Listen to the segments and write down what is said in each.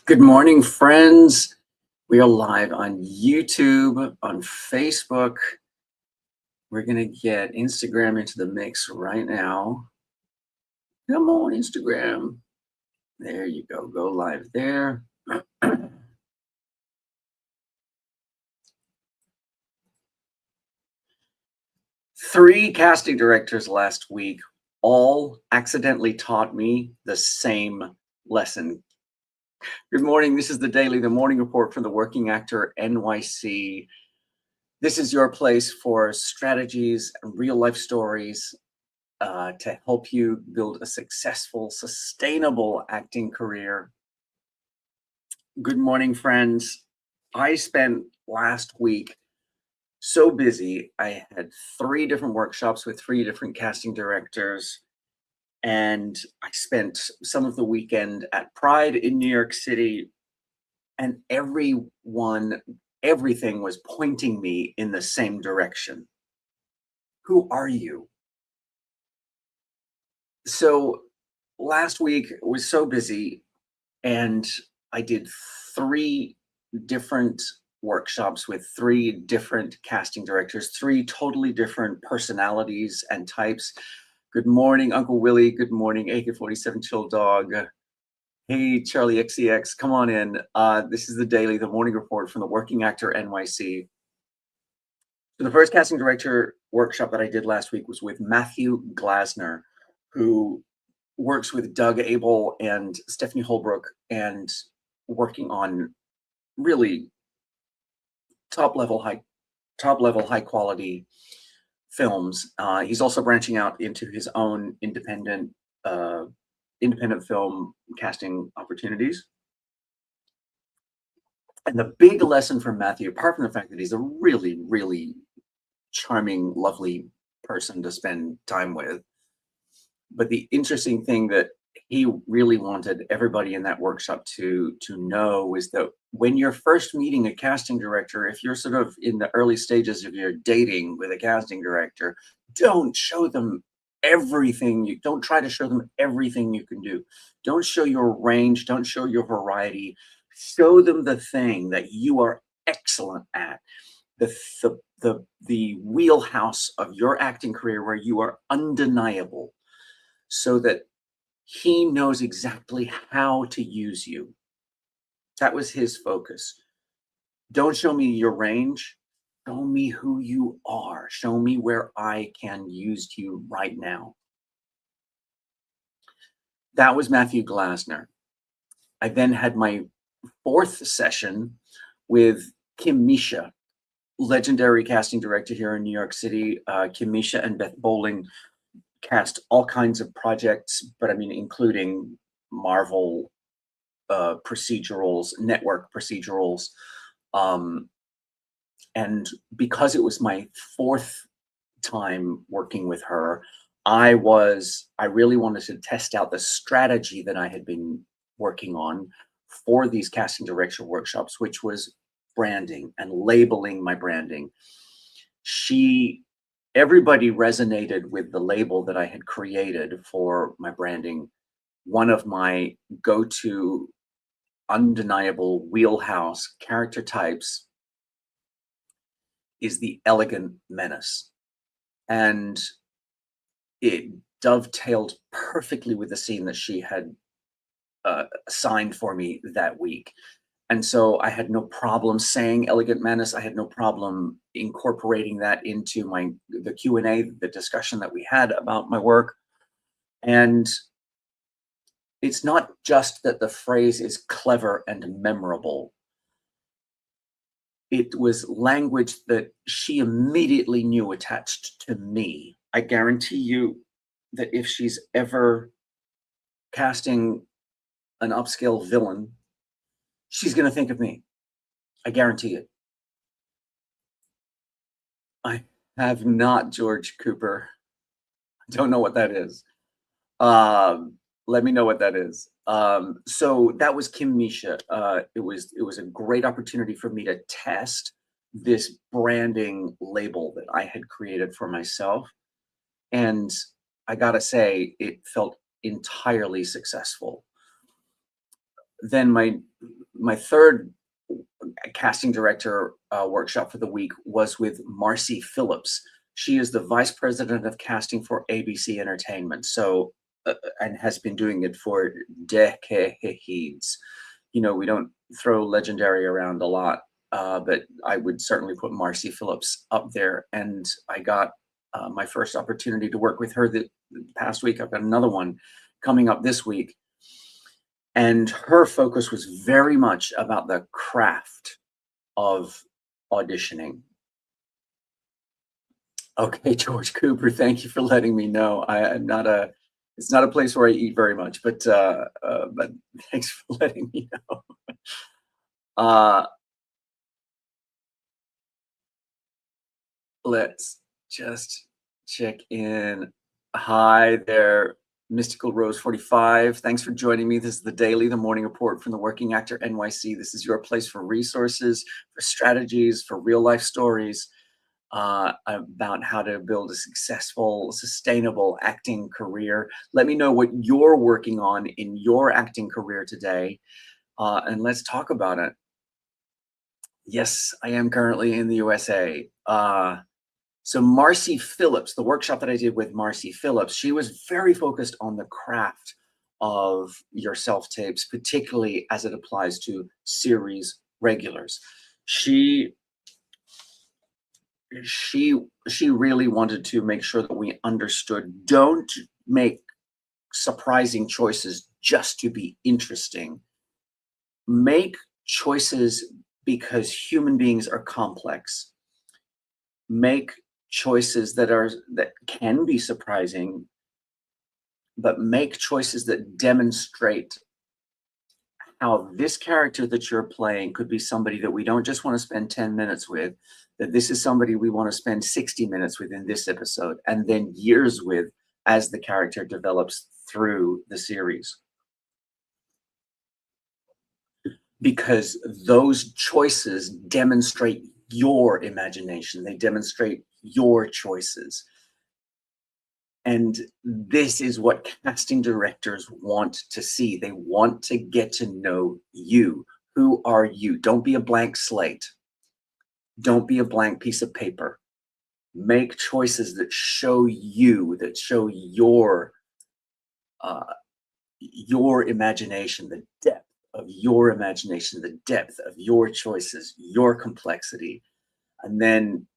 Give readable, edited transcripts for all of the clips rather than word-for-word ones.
Good morning, friends. We are live on YouTube, on Facebook. We're going to get Instagram into the mix right now. Come on, Instagram. There you go. Go live there. Three casting directors last week all accidentally taught me the same lesson. Good morning. This is the morning report from the Working Actor NYC. This is your place for strategies and real life stories to help you build a successful, sustainable acting career. Good morning, friends. I spent last week so busy. I had 3 different workshops with 3 different casting directors. And I spent some of the weekend at Pride in New York City, and everything was pointing me in the same direction. Who are you? So last week was so busy, and I did 3 different workshops with 3 different casting directors, 3 totally different personalities and types. Good morning, Uncle Willie. Good morning, AK-47 Chill Dog. Hey, Charlie XCX, come on in. This is the morning report from the Working Actor NYC. So the first casting director workshop that I did last week was with Matthew Glasner, who works with Doug Abel and Stephanie Holbrook and working on really top level, high quality films. He's also branching out into his own independent film casting opportunities. And the big lesson from Matthew, apart from the fact that he's a really, really charming, lovely person to spend time with, but the interesting thing that he really wanted everybody in that workshop to know was that when you're first meeting a casting director, if you're sort of in the early stages of your dating with a casting director, don't show them everything. Don't try to show them everything you can do. Don't show your range. Don't show your variety. Show them the thing that you are excellent at, the wheelhouse of your acting career where you are undeniable, so that he knows exactly how to use you. That was his focus. Don't show me your range. Show me who you are. Show me where I can use you right now. That was Matthew Glasner. I then had my 4th session with Kim Misha, legendary casting director here in New York City. Kim Misha and Beth Bowling cast all kinds of projects, but I mean, including Marvel procedurals, network procedurals. And because it was my 4th time working with her, I really wanted to test out the strategy that I had been working on for these casting director workshops, which was branding and labeling my branding. Everybody resonated with the label that I had created for my branding. One of my go-to undeniable wheelhouse character types is the elegant menace. And it dovetailed perfectly with the scene that she had assigned for me that week. And so I had no problem saying elegant menace. I had no problem incorporating that into the Q&A, the discussion that we had about my work. And it's not just that the phrase is clever and memorable. It was language that she immediately knew attached to me. I guarantee you that if she's ever casting an upscale villain, she's going to think of me. I guarantee it. I have not, George Cooper. I don't know what that is. Let me know what that is. So that was Kim Misha. It was a great opportunity for me to test this branding label that I had created for myself. And I gotta say, it felt entirely successful. Then my third casting director workshop for the week was with Marcy Phillips. She is the vice president of casting for ABC Entertainment. And has been doing it for decades. We don't throw legendary around a lot, but I would certainly put Marcy Phillips up there. And I got my first opportunity to work with her the past week. I've got another one coming up this week. And her focus was very much about the craft of auditioning. Okay, George Cooper, thank you for letting me know. It's not a place where I eat very much, but thanks for letting me know. Uh, let's just check in. Hi there, Mystical Rose 45. Thanks for joining me. This is the Daily, the morning report from the Working Actor NYC. This is your place for resources, for strategies, for real life stories about how to build a successful, sustainable acting career. Let me know what you're working on in your acting career today, and let's talk about it. Yes, I am currently in the USA. So Marcy Phillips, the workshop that I did with Marcy Phillips, she was very focused on the craft of your self-tapes, particularly as it applies to series regulars. She really wanted to make sure that we understood, don't make surprising choices just to be interesting. Make choices because human beings are complex. Make choices that can be surprising, but make choices that demonstrate how this character that you're playing could be somebody that we don't just want to spend 10 minutes with, that this is somebody we want to spend 60 minutes with in this episode, and then years with as the character develops through the series. Because those choices demonstrate your imagination. They demonstrate your choices. And this is what casting directors want to see. They want to get to know you. Who are you? Don't be a blank slate. Don't be a blank piece of paper. Make choices that show you, that show your imagination, the depth of your imagination, the depth of your choices, your complexity. And then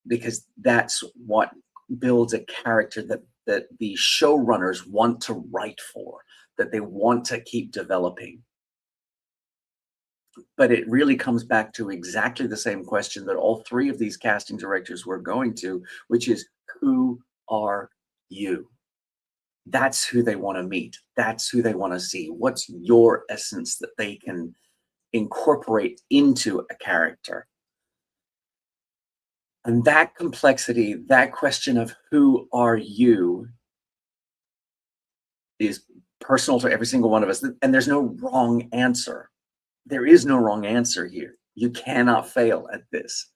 because that's what builds a character that the showrunners want to write for, that they want to keep developing. But it really comes back to exactly the same question that all three of these casting directors were going to, which is, who are you? That's who they want to meet. That's who they want to see. What's your essence that they can incorporate into a character? And that complexity, that question of who are you, is personal to every single one of us. And there's no wrong answer. There is no wrong answer here. You cannot fail at this.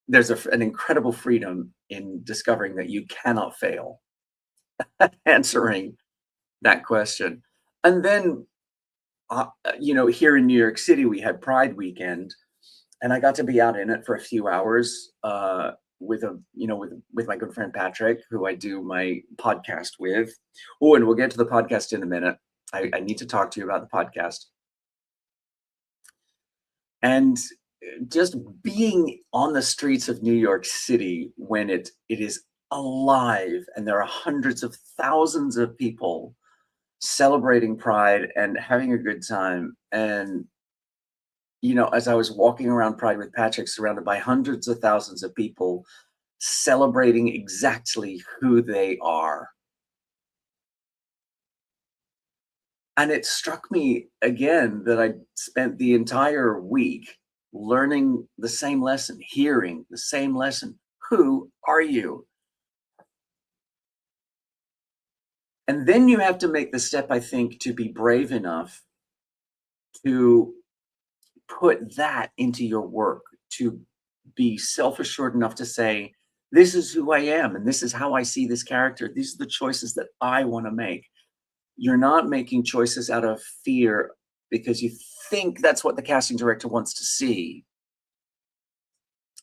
There's an incredible freedom in discovering that you cannot fail at answering that question. And then, here in New York City, we had Pride weekend, and I got to be out in it for a few hours with my good friend Patrick, who I do my podcast with. Oh, and we'll get to the podcast in a minute. I need to talk to you about the podcast. And just being on the streets of New York City when it is alive and there are hundreds of thousands of people celebrating Pride and having a good time. And as I was walking around Pride with Patrick, surrounded by hundreds of thousands of people celebrating exactly who they are. And it struck me again that I spent the entire week learning the same lesson, hearing the same lesson. Who are you? And then you have to make the step, I think, to be brave enough to put that into your work, to be self-assured enough to say, this is who I am, and this is how I see this character. These are the choices that I want to make. You're not making choices out of fear because you think that's what the casting director wants to see.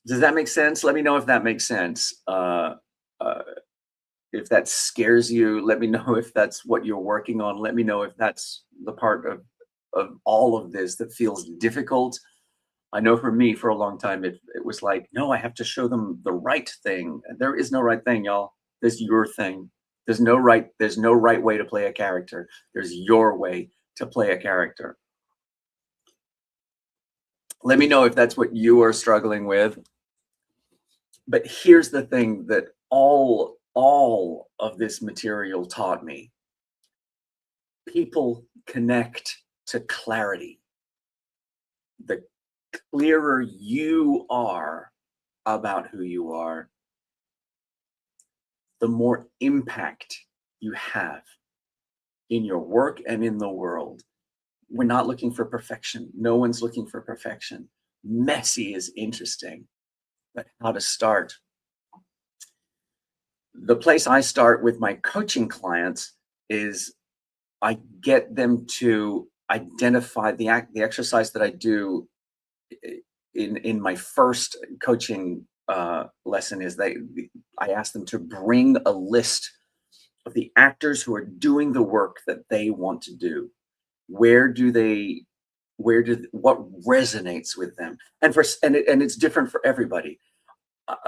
Does that make sense? Let me know if that makes sense. Uh, if that scares you, let me know if that's what you're working on. Let me know if that's the part of all of this that feels difficult. I know for me, for a long time, it was like, no, I have to show them the right thing. There is no right thing, y'all. There's your thing. There's no right way to play a character. There's your way to play a character. Let me know if that's what you are struggling with. But here's the thing that all of this material taught me. People connect to clarity. The clearer you are about who you are, the more impact you have in your work and in the world. We're not looking for perfection. No one's looking for perfection. Messy is interesting, but how to start? The place I start with my coaching clients is I get them to identify the exercise that I do in my first coaching lesson is I ask them to bring a list of the actors who are doing the work that they want to do. What resonates with them? And it's different for everybody.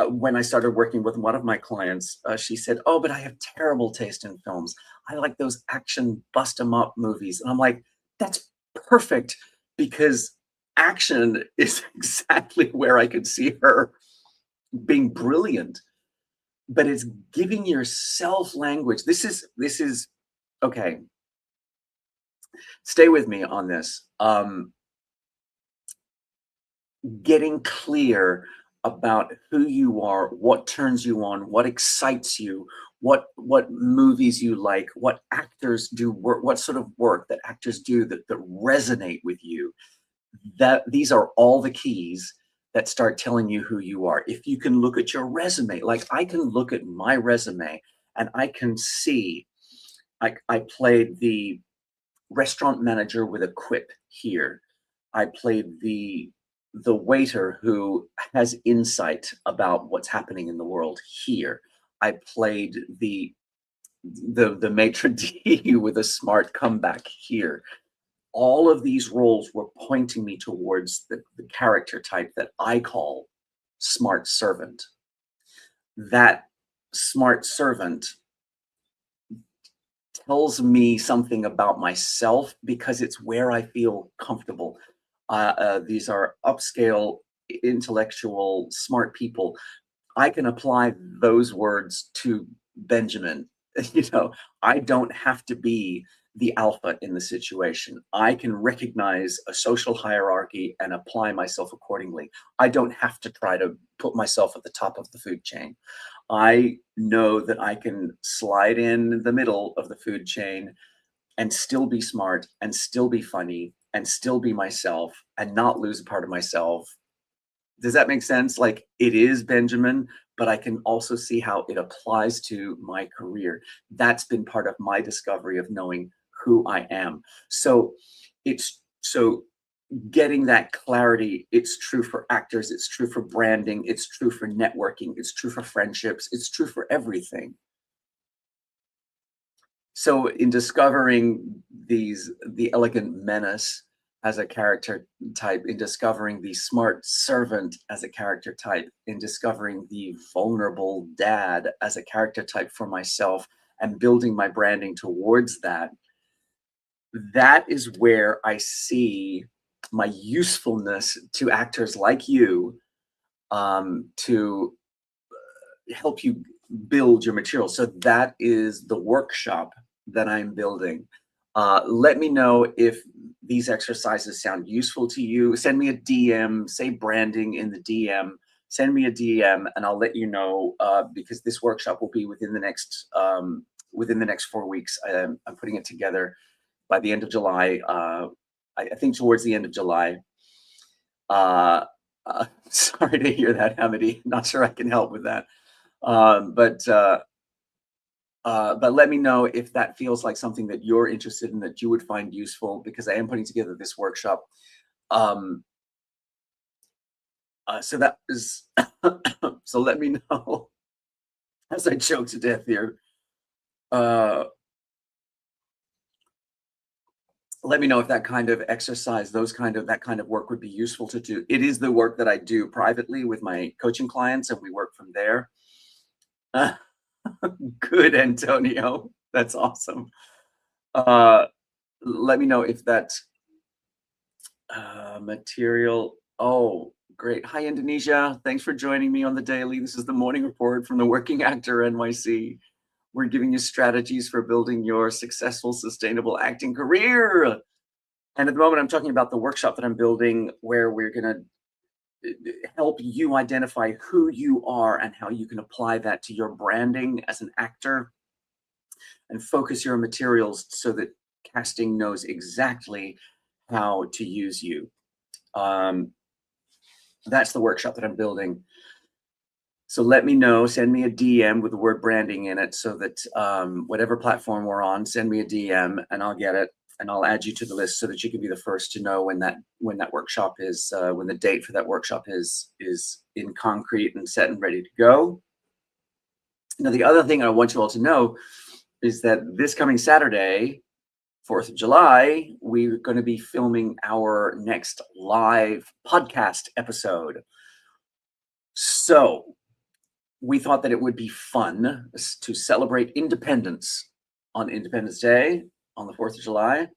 When I started working with one of my clients, she said, "Oh, but I have terrible taste in films. I like those action bust 'em up movies." And I'm like, "That's perfect, because action is exactly where I could see her being brilliant." But it's giving yourself language. This is okay. Stay with me on this. Getting clear about who you are, what turns you on, what excites you, what movies you like, what actors do work, what sort of work that actors do that resonate with you. That these are all the keys that start telling you who you are. If you can look at your resume, like I can look at my resume and I can see I played the restaurant manager with a quip here. I played the waiter who has insight about what's happening in the world here. I played the maitre d' with a smart comeback here. All of these roles were pointing me towards the character type that I call smart servant. That smart servant tells me something about myself because it's where I feel comfortable. These are upscale, intellectual, smart people. I can apply those words to Benjamin. You know, I don't have to be the alpha in the situation. I can recognize a social hierarchy and apply myself accordingly. I don't have to try to put myself at the top of the food chain. I know that I can slide in the middle of the food chain and still be smart and still be funny and still be myself and not lose a part of myself. Does that make sense? Like, it is Benjamin, but I can also see how it applies to my career. That's been part of my discovery of knowing who I am. So getting that clarity, it's true for actors, it's true for branding, it's true for networking, it's true for friendships, it's true for everything. So in discovering the elegant menace as a character type, in discovering the smart servant as a character type, in discovering the vulnerable dad as a character type for myself, and building my branding towards that, that is where I see my usefulness to actors like you, to help you build your material. So that is the workshop that I'm building. Let me know if these exercises sound useful to you. Send me a DM, say branding in the DM. Send me a DM, and I'll let you know, because this workshop will be within the next 4 weeks. I'm putting it together by the end of July. I think towards the end of July. Sorry to hear that, Hamidi. Not sure I can help with that. But But let me know if that feels like something that you're interested in, that you would find useful, because I am putting together this workshop. Um, so that is, so let me know as I choke to death here. Uh, Let me know if that kind of exercise, that kind of work would be useful to do. It is the work that I do privately with my coaching clients, and we work from there. Uh, Good, Antonio. That's awesome. Uh, Let me know if that material. Oh, great. Hi, Indonesia. Thanks for joining me on the daily. This is the morning report from the Working Actor NYC. We're giving you strategies for building your successful, sustainable acting career. And at the moment, I'm talking about the workshop that I'm building, where we're going to help you identify who you are and how you can apply that to your branding as an actor, and focus your materials so that casting knows exactly how to use you. Um, that's the workshop that I'm building. So let me know, send me a DM with the word branding in it, so that whatever platform we're on, send me a DM and I'll get it, and I'll add you to the list so that you can be the first to know when that workshop is, when the date for that workshop is in concrete and set and ready to go. Now, the other thing I want you all to know is that this coming Saturday, 4th of July, we're going to be filming our next live podcast episode. So we thought that it would be fun to celebrate independence on Independence Day, on the 4th of July.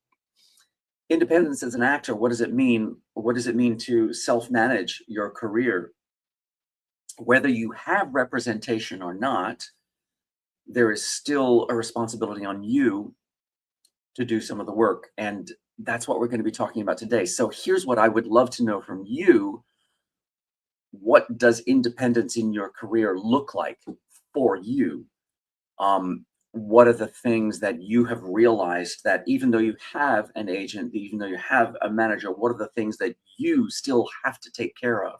Independence as an actor, what does it mean? What does it mean to self-manage your career? Whether you have representation or not, there is still a responsibility on you to do some of the work. And that's what we're going to be talking about today. So here's what I would love to know from you. What does independence in your career look like for you? What are the things that you have realized, that even though you have an agent, even though you have a manager, what are the things that you still have to take care of?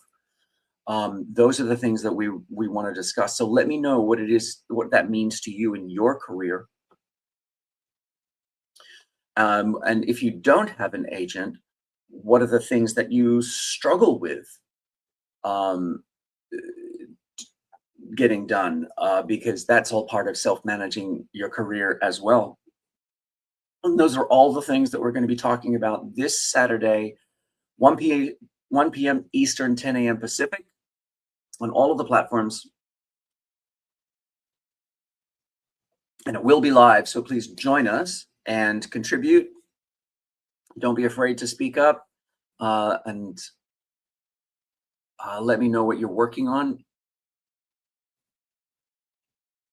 Those are the things that we want to discuss. So let me know what it is, what that means to you in your career. And if you don't have an agent, what are the things that you struggle with um, getting done? Because that's all part of self-managing your career as well. And those are all the things that we're going to be talking about this Saturday, 1 p.m. Eastern, 10 a.m. Pacific, on all of the platforms. And it will be live, so please join us and contribute. Don't be afraid to speak up, and let me know what you're working on.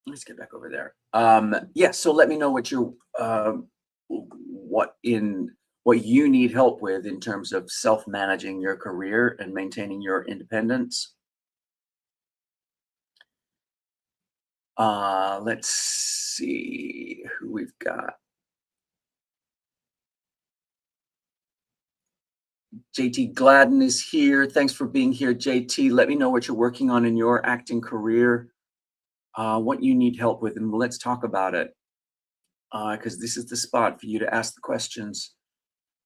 Let's get back over there. Yeah, so let me know what what you need help with in terms of self-managing your career and maintaining your independence. Let's see who we've got. JT Gladden is here. Thanks for being here, JT. Let me know what you're working on in your acting career, what you need help with, and let's talk about it. Because this is the spot for you to ask the questions.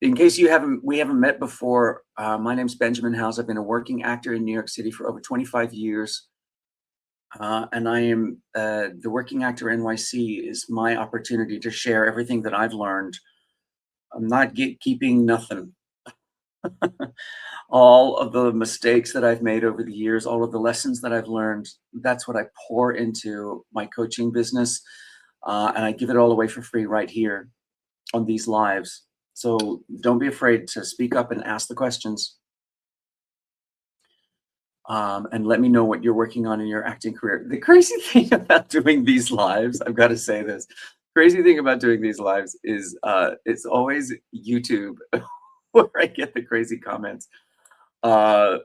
In case we haven't met before, my name's Benjamin House. I've been a working actor in New York City for over 25 years. And I am the Working Actor NYC is my opportunity to share everything that I've learned. I'm not gatekeeping nothing. All of the mistakes that I've made over the years, all of the lessons that I've learned, that's what I pour into my coaching business. And I give it all away for free right here on these lives. So don't be afraid to speak up and ask the questions. And let me know what you're working on in your acting career. The crazy thing about doing these lives, I've got to say this, crazy thing about doing these lives is it's always YouTube where I get the crazy comments. I'm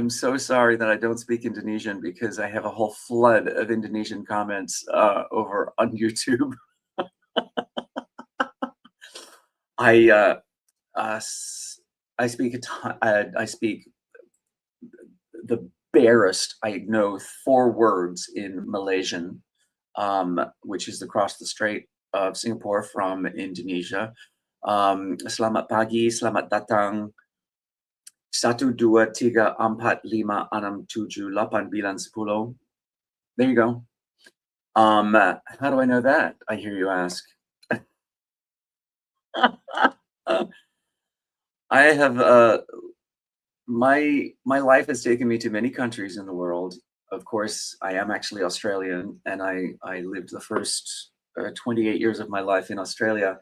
so sorry that I don't speak Indonesian, because I have a whole flood of Indonesian comments over on YouTube. I speak I speak the barest, I know 4 words in Malaysian. which is across the Strait of Singapore from Indonesia. Selamat pagi, selamat datang. 1, 2, 3, 4, 5, 6, 7, 8, 9, 10. There you go. How do I know that? I hear you ask. I have my life has taken me to many countries in the world. Of course, I am actually Australian, and I lived the first 28 years of my life in Australia,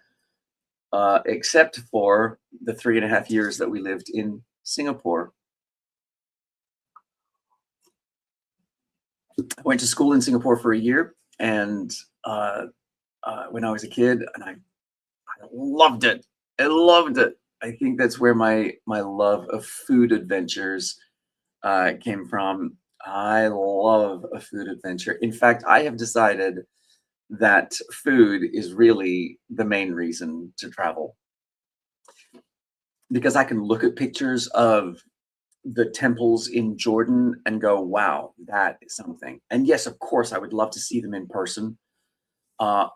except for the 3.5 years that we lived in Singapore. I went to school in Singapore for a year, and when I was a kid, and I loved it. I loved it. I think that's where my love of food adventures came from. I love a food adventure. In fact, I have decided that food is really the main reason to travel, because I can look at pictures of the temples in Jordan and go, wow, that is something. And yes, of course, I would love to see them in person. Uh,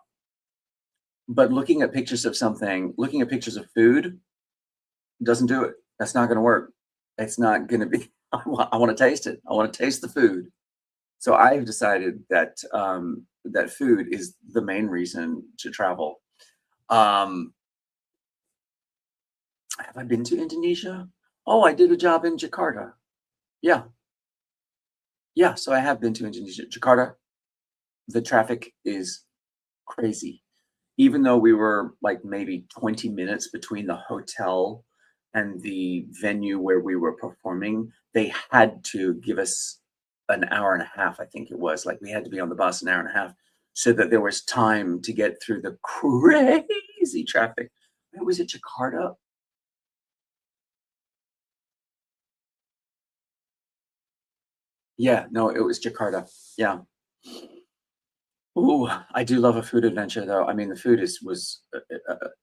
but looking at pictures of something, looking at pictures of food doesn't do it. That's not going to work. It's not going to be, I want to taste it. I want to taste the food. So I've decided that that food is the main reason to travel. Um, have I been to Indonesia? Oh, I did a job in Jakarta. Yeah, yeah. So I have been to Indonesia. Jakarta, the traffic is crazy. Even though we were like maybe 20 minutes between the hotel and the venue where we were performing, they had to give us an hour and a half, I think it was. Like we had to be on the bus an hour and a half so that there was time to get through the crazy traffic. Where was it, Jakarta? Yeah, no, it was Jakarta. Yeah. Ooh, I do love a food adventure though. I mean, the food was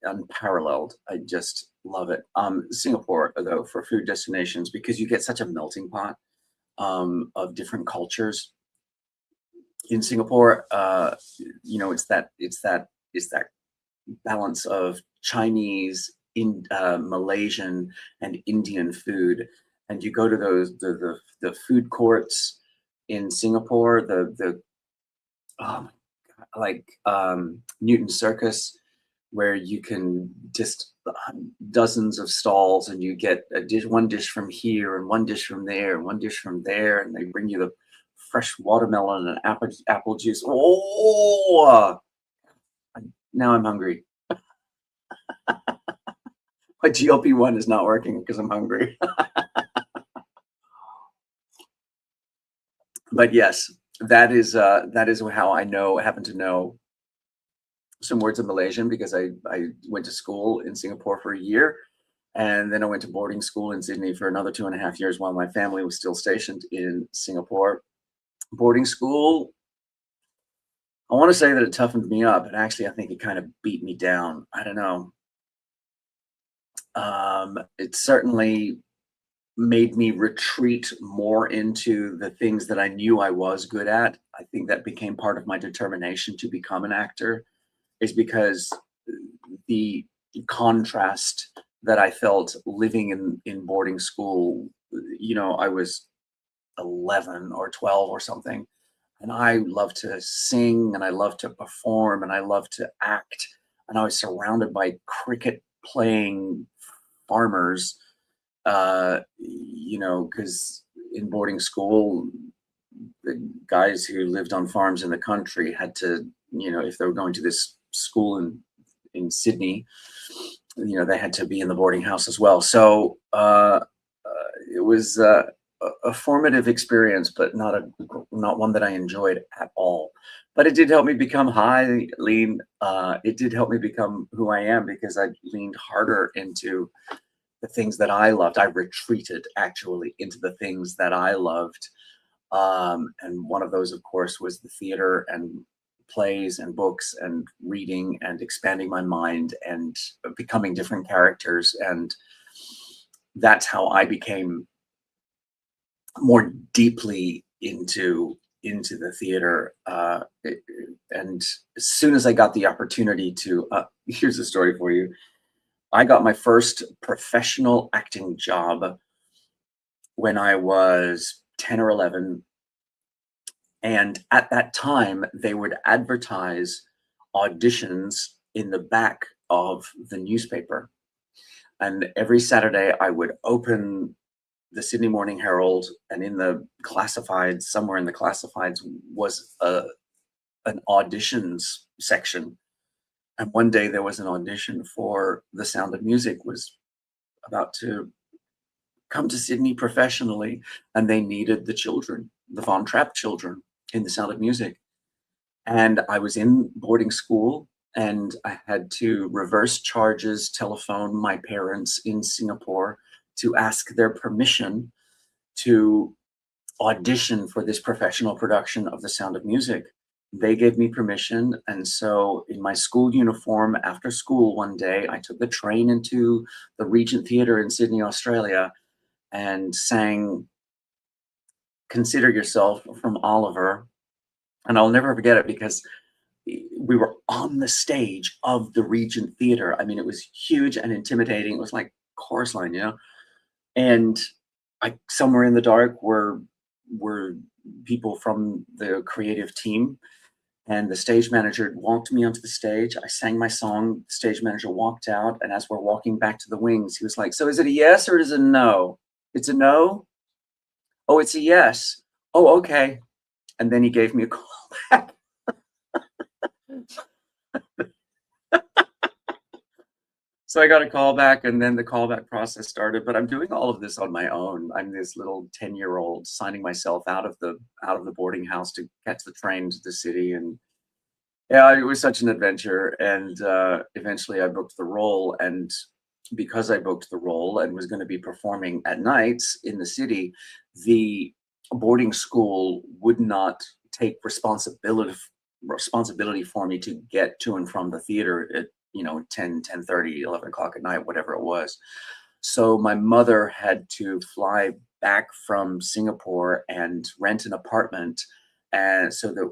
unparalleled. I just love it. Singapore though, for food destinations, because you get such a melting pot of different cultures in Singapore. It's that balance of Chinese, in Malaysian, and Indian food. And you go to the food courts in Singapore, the oh like Newton Circus, where you can just dozens of stalls, and you get one dish from here, and one dish from there, and one dish from there, and they bring you the fresh watermelon and apple juice. Oh, now I'm hungry. My GLP-1 is not working because I'm hungry. But yes, that is how I happen to know some words of Malaysian, because I went to school in Singapore for a year, and then I went to boarding school in Sydney for another 2.5 years while my family was still stationed in Singapore. Boarding school, I want to say that it toughened me up, but actually I think it kind of beat me down. I don't know. It certainly made me retreat more into the things that I knew I was good at. I think that became part of my determination to become an actor, is because the contrast that I felt living in boarding school. I was 11 or 12 or something, and I love to sing, and I love to perform, and I love to act, and I was surrounded by cricket playing farmers, because in boarding school, the guys who lived on farms in the country had to, if they were going to this school in Sydney, they had to be in the boarding house as well. So it was a formative experience, but not one that I enjoyed at all. But it did help me become lean. It did help me become who I am, because I leaned harder into the things that I loved. I retreated actually into the things that I loved. And one of those, of course, was the theater and plays and books and reading and expanding my mind and becoming different characters. And that's how I became more deeply into into the theater. And as soon as I got the opportunity to, here's a story for you. I got my first professional acting job when I was 10 or 11. And at that time, they would advertise auditions in the back of the newspaper. And every Saturday, I would open the Sydney Morning Herald, and in the classifieds, somewhere in the classifieds, was an auditions section. And one day there was an audition for The Sound of Music was about to come to Sydney professionally, and they needed the children, the Von Trapp children in The Sound of Music. And I was in boarding school, and I had to reverse charges, telephone my parents in Singapore to ask their permission to audition for this professional production of The Sound of Music. They gave me permission. And so in my school uniform after school one day, I took the train into the Regent Theatre in Sydney, Australia, and sang Consider Yourself from Oliver. And I'll never forget it because we were on the stage of the Regent Theatre. I mean, it was huge and intimidating. It was like chorus line, you know? And somewhere in the dark were people from the creative team, and the stage manager walked me onto the stage. I sang my song, the stage manager walked out, and as we're walking back to the wings, he was like, "So is it a yes or is it a no?" "It's a no." "Oh, it's a yes." "Oh, okay." And then he gave me a call back. So I got a call back, and then the callback process started. But I'm doing all of this on my own. I'm this little 10-year-old signing myself out of the boarding house to catch the train to the city. And yeah, it was such an adventure. And eventually I booked the role. And because I booked the role and was going to be performing at nights in the city, the boarding school would not take responsibility for me to get to and from the theater at 10:30, 11 o'clock at night, whatever it was. So my mother had to fly back from Singapore and rent an apartment, and so that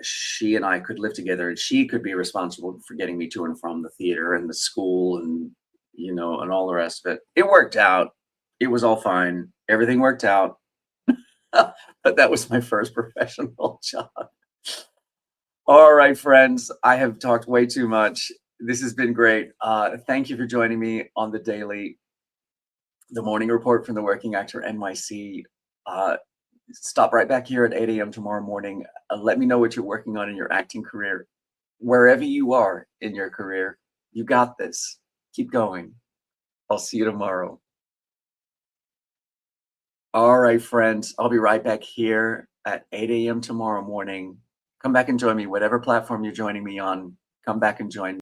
she and I could live together, and she could be responsible for getting me to and from the theater and the school, and and all the rest of it. It worked out. It was all fine. Everything worked out. But that was my first professional job. All right, friends, I have talked way too much. This has been great. Thank you for joining me on the morning report from the Working Actor NYC. Stop right back here at 8 a.m. tomorrow morning. Let me know what you're working on in your acting career. Wherever you are in your career, you got this. Keep going. I'll see you tomorrow. All right, friends, I'll be right back here at 8 a.m. tomorrow morning. Come back and join me, whatever platform you're joining me on. Come back and join me.